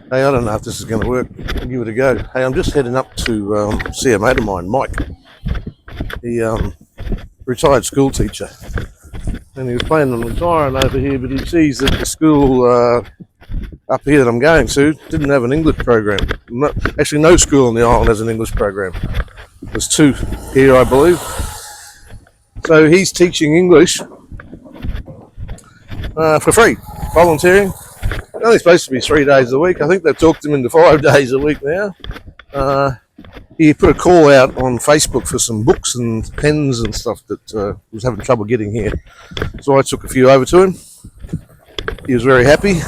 Hey, I don't know if this is going to work. I'll give it a go. Hey, I'm just heading up to see a mate of mine, Mike. He retired school teacher, and he was planning on retiring over here, but he sees that the school up here that I'm going to didn't have an English program. Actually, no school on the island has an English program. There's two here, I believe. So he's teaching English for free, volunteering. It's only supposed to be 3 days a week. I think they've talked him into 5 days a week now. He put a call out on Facebook for some books and pens and stuff that was having trouble getting here. So I took a few over to him. He was very happy.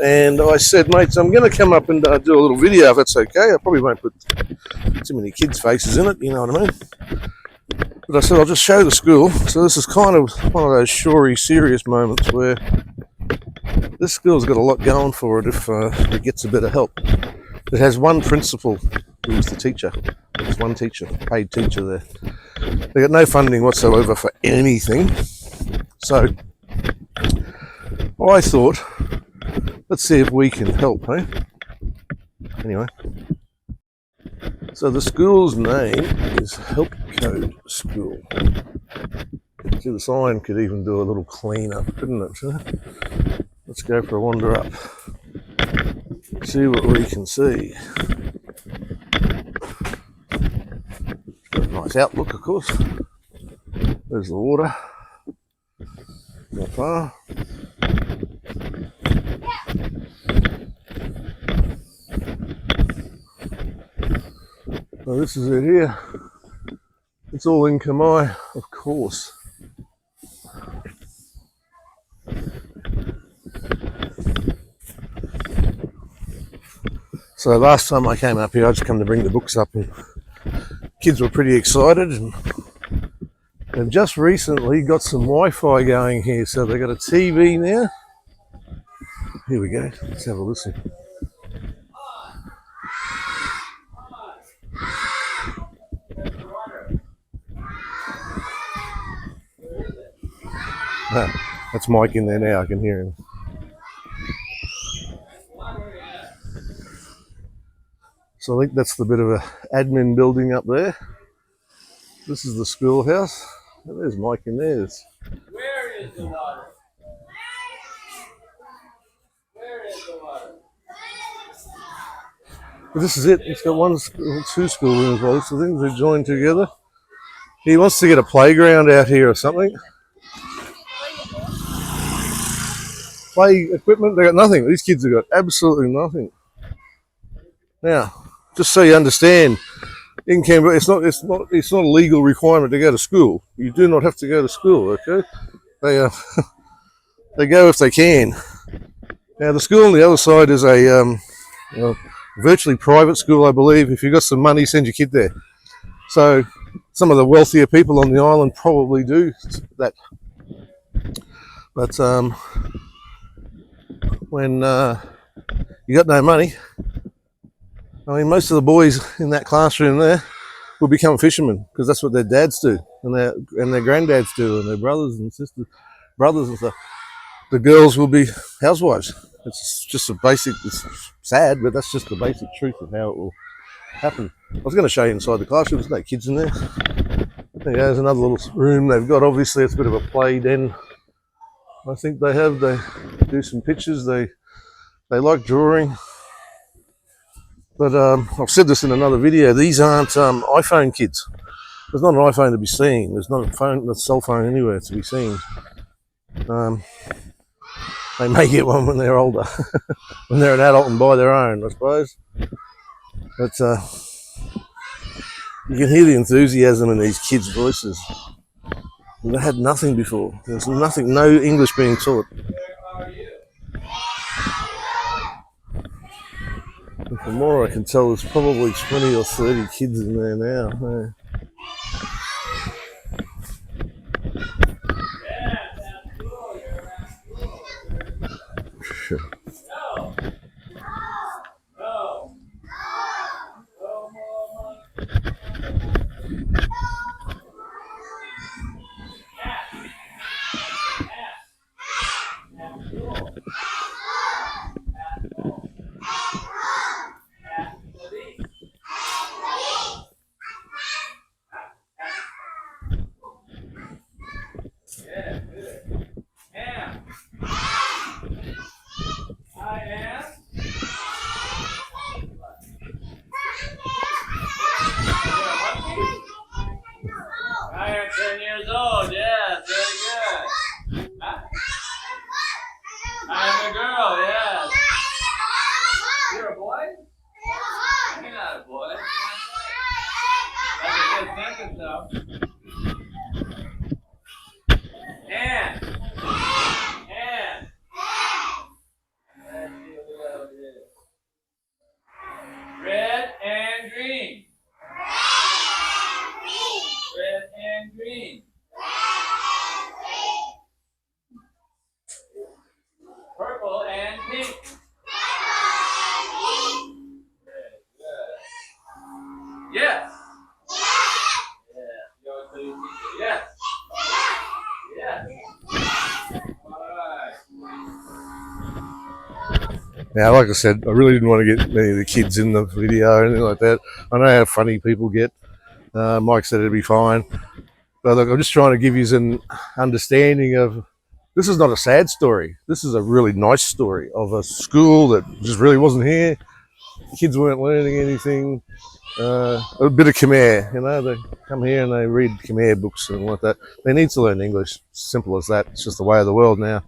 And I said, mate, I'm going to come up and do a little video if that's okay. I probably won't put too many kids' faces in it, you know what I mean? But I said, I'll just show the school. So this is kind of one of those shory, serious moments where this school's got a lot going for it if it gets a bit of help. It has one principal who's the teacher. There's one teacher, paid teacher there. They got no funding whatsoever for anything. So I thought, let's see if we can help, eh? Anyway. So the school's name is Help Code School. See, the sign could even do a little clean up, couldn't it? Let's go for a wander up. See what we can see. Got a nice outlook, of course. There's the water. Not far. So this is it here. It's all in Khmer, of course. So last time I came up here, I just come to bring the books up, and kids were pretty excited, and they've just recently got some Wi-Fi going here, so they've got a TV now. Here we go, let's have a listen. That's Mike in there now, I can hear him. So I think that's the bit of a admin building up there. This is the schoolhouse. And there's Mike in there. Where is the water? Where is the water? But this is it. It's got two schoolrooms, well, so things are joined together. He wants to get a playground out here or something. Play equipment, they got nothing. These kids have got absolutely nothing. Now, just so you understand, in Cambodia, it's not a legal requirement to go to school. You do not have to go to school, okay? They go if they can. Now, the school on the other side is a virtually private school, I believe. If you've got some money, send your kid there. So some of the wealthier people on the island probably do that. But when you got no money, I mean, most of the boys in that classroom there will become fishermen because that's what their dads do, and their granddads do, and their brothers and brothers and stuff. The girls will be housewives. It's just it's sad, but that's just the basic truth of how it will happen. I was going to show you inside the classroom. There's no kids in there. There you go, there's another little room they've got. Obviously, it's a bit of a play den. I think they do some pictures. They like drawing. But I've said this in another video. These aren't iPhone kids. There's not an iPhone to be seen. There's not a cell phone anywhere to be seen. They may get one when they're older, when they're an adult and buy their own, I suppose. But you can hear the enthusiasm in these kids' voices. They had nothing before. There's nothing, no English being taught. And from more I can tell, there's probably 20 or 30 kids in there now. Sure. seconds though. And. Let's see what it is. Red and green. Red and green. Purple and pink. Very good. Yes. Yeah. You always tell your teacher, yes. Yes. All right. Now, like I said, I really didn't want to get many of the kids in the video or anything like that. I know how funny people get. Mike said it'd be fine. But look, I'm just trying to give you an understanding of this is not a sad story. This is a really nice story of a school that just really wasn't here. Kids weren't learning anything. A bit of Khmer, you know, they come here and they read Khmer books and like that. They need to learn English. Simple as that. It's just the way of the world now.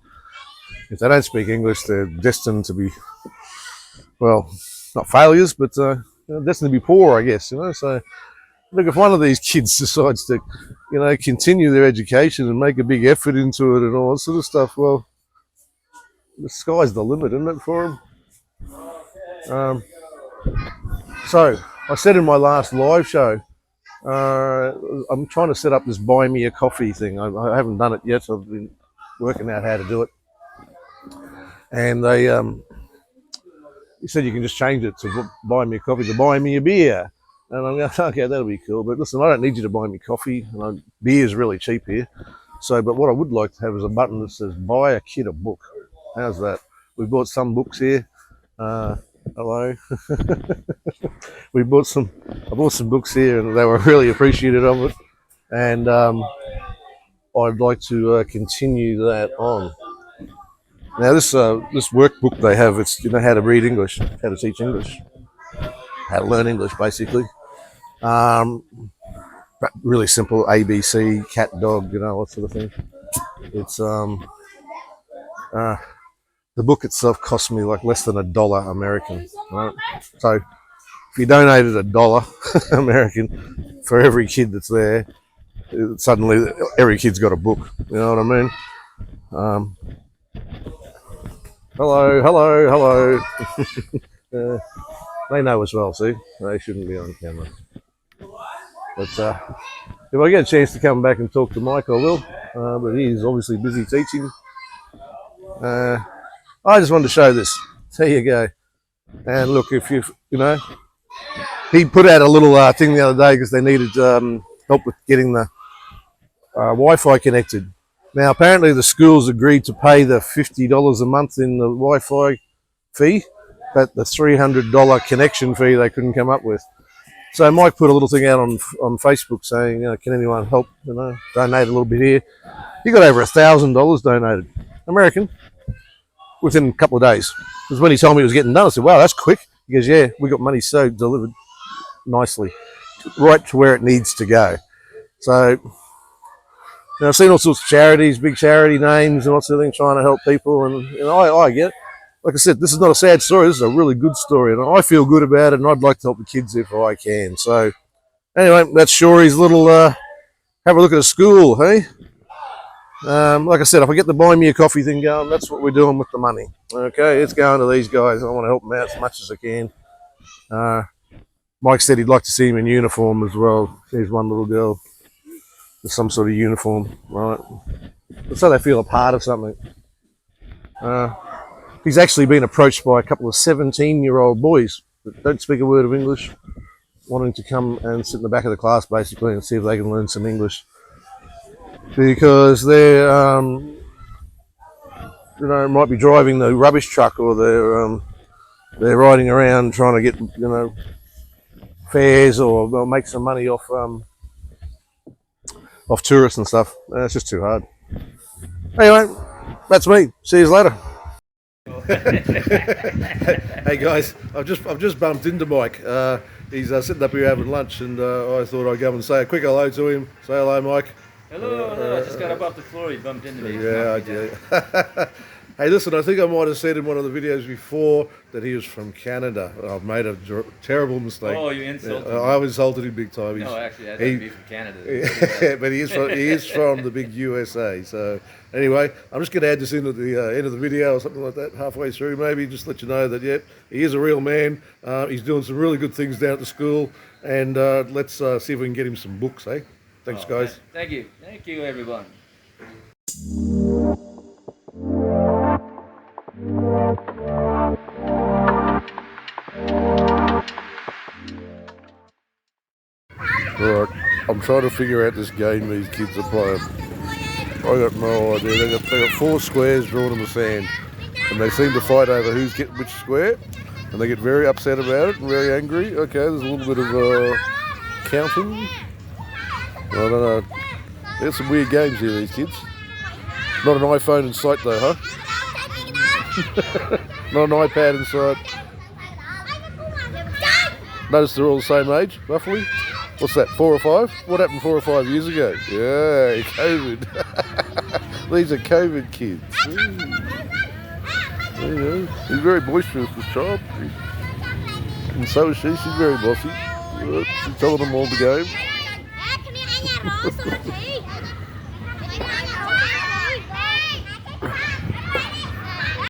If they don't speak English, they're destined to be, well, not failures, but destined to be poor, I guess, you know. So, look, if one of these kids decides to, you know, continue their education and make a big effort into it and all that sort of stuff, well, the sky's the limit, isn't it, for them? So, I said in my last live show, I'm trying to set up this buy me a coffee thing. I haven't done it yet. I've been working out how to do it. And they, he said you can just change it to buy me a coffee to buy me a beer. And I'm going, okay, that'll be cool. But listen, I don't need you to buy me coffee. Beer is really cheap here. So, but what I would like to have is a button that says buy a kid a book. How's that? We bought some books here. Hello. I bought some books here and they were really appreciative of it. And I'd like to continue that on. Now this workbook they have, it's, you know, how to read English, how to teach English, how to learn English basically. But really simple, ABC, cat, dog, you know, that sort of thing. It's the book itself cost me like less than $1 American. Right? So if you donated $1 American for every kid that's there, suddenly every kid's got a book. You know what I mean? Hello. They know as well, see? They shouldn't be on camera. But if I get a chance to come back and talk to Mike, I will. But he's obviously busy teaching. I just wanted to show this. There you go. And look, if you know, he put out a little thing the other day because they needed help with getting the Wi-Fi connected. Now, apparently the schools agreed to pay the $50 a month in the Wi-Fi fee, but the $300 connection fee they couldn't come up with. So Mike put a little thing out on Facebook saying, you know, can anyone help, you know, donate a little bit here. He got over $1,000 donated, American, within a couple of days. Because when he told me it was getting done, I said, wow, that's quick. He goes, yeah, we got money so delivered nicely, right to where it needs to go. So, you know, I've seen all sorts of charities, big charity names and lots of things trying to help people, and you know, I get it. Like I said, this is not a sad story. This is a really good story, and I feel good about it, and I'd like to help the kids if I can. So, anyway, that's Shory's little have a look at a school, hey? Like I said, if I get the buy me a coffee thing going, that's what we're doing with the money. Okay, it's going to these guys. I want to help them out as much as I can. Mike said he'd like to see him in uniform as well. There's one little girl with some sort of uniform, right? So they feel a part of something. He's actually been approached by a couple of 17-year-old boys that don't speak a word of English, wanting to come and sit in the back of the class basically and see if they can learn some English. Because they're, you know, might be driving the rubbish truck, or they're riding around trying to get, you know, fares, or they'll make some money off tourists and stuff. It's just too hard. Anyway, that's me. See you later. Hey guys, I've just bumped into Mike. He's sitting up here having lunch, and I thought I'd go and say a quick hello to him. Say hello, Mike. Hello. I just got up off the floor. He bumped into me. Yeah, I did. Hey, listen, I think I might have said in one of the videos before that he was from Canada. I've made a terrible mistake. Oh, you insulted him. I've insulted him big time. No, actually, that he- would be from Canada. but he is from the big USA. So anyway, I'm just going to add this in at the end of the video or something like that, halfway through maybe, just let you know that, yep, he is a real man. He's doing some really good things down at the school. And let's see if we can get him some books, eh? Thanks, guys. Thank you. Thank you, everyone. Right, I'm trying to figure out this game these kids are playing. I got no idea. They got 4 squares drawn in the sand, and they seem to fight over who's getting which square, and they get very upset about it and very angry. Okay, there's a little bit of counting. I don't know. There's some weird games here, these kids. Not an iPhone in sight though, huh? Not an iPad in sight. Notice they're all the same age, roughly. What's that, 4 or 5? What happened 4 or 5 years ago? Yeah, COVID. These are COVID kids. There you go. He's very boisterous, this child. And so is she. She's very bossy. She's telling them all to go.